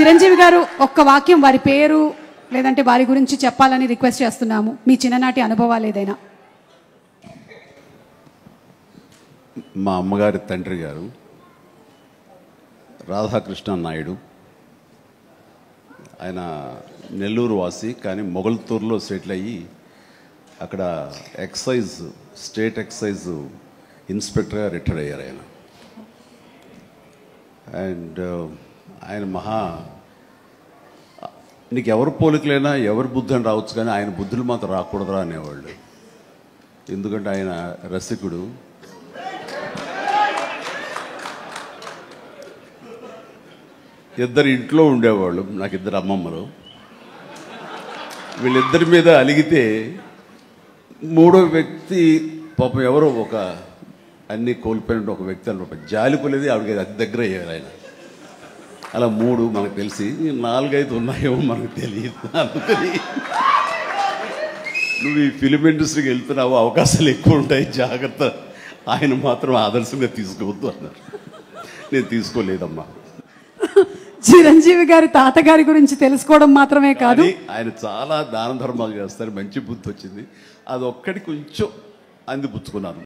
చిరంజీవి గారు ఒక్క వాక్యం వారి పేరు లేదంటే వారి గురించి చెప్పాలని రిక్వెస్ట్ చేస్తున్నాము. మీ చిన్ననాటి అనుభవాలు ఏదైనా. మా అమ్మగారి తండ్రి గారు రాధాకృష్ణ నాయుడు. ఆయన నెల్లూరు వాసి, కానీ మొగల్తూరులో సెటిల్ అయ్యి అక్కడ స్టేట్ ఎక్సైజ్ ఇన్స్పెక్టర్గా రిటైర్ అయ్యారు ఆయన. అండ్ ఆయన నీకు ఎవరు పోలికలైనా ఎవరి బుద్ధి అని రావచ్చు, కానీ ఆయన బుద్ధులు మాత్రం రాకూడదురా అనేవాళ్ళు. ఎందుకంటే ఆయన రసికుడు. ఇద్దరు ఇంట్లో ఉండేవాళ్ళు, నాకు ఇద్దరు అమ్మమ్మలు. వీళ్ళిద్దరి మీద అలిగితే మూడో వ్యక్తి పాపం ఎవరో ఒక అన్నీ కోల్పోయిన ఒక వ్యక్తి అనమాట, జాలి కొలేది ఆవిడకి అతి దగ్గర అయ్యారు ఆయన. అలా మూడు మనకు తెలిసి 4-5 ఉన్నాయేమో మనకు తెలియదు. అందుకని నువ్వు ఈ ఫిలిం ఇండస్ట్రీకి వెళ్తున్నావు, అవకాశాలు ఎక్కువ ఉంటాయి, జాగ్రత్త, ఆయన మాత్రం ఆదర్శంగా తీసుకోవద్దు అన్నారు. నేను తీసుకోలేదమ్మా. చిరంజీవి గారి తాతగారి గురించి తెలుసుకోవడం మాత్రమే కాదు, ఆయన చాలా దాన ధర్మాలు చేస్తారు, మంచి బుద్ధి వచ్చింది, అది ఒక్కటి కొంచెం అందిపుచ్చుకున్నాను.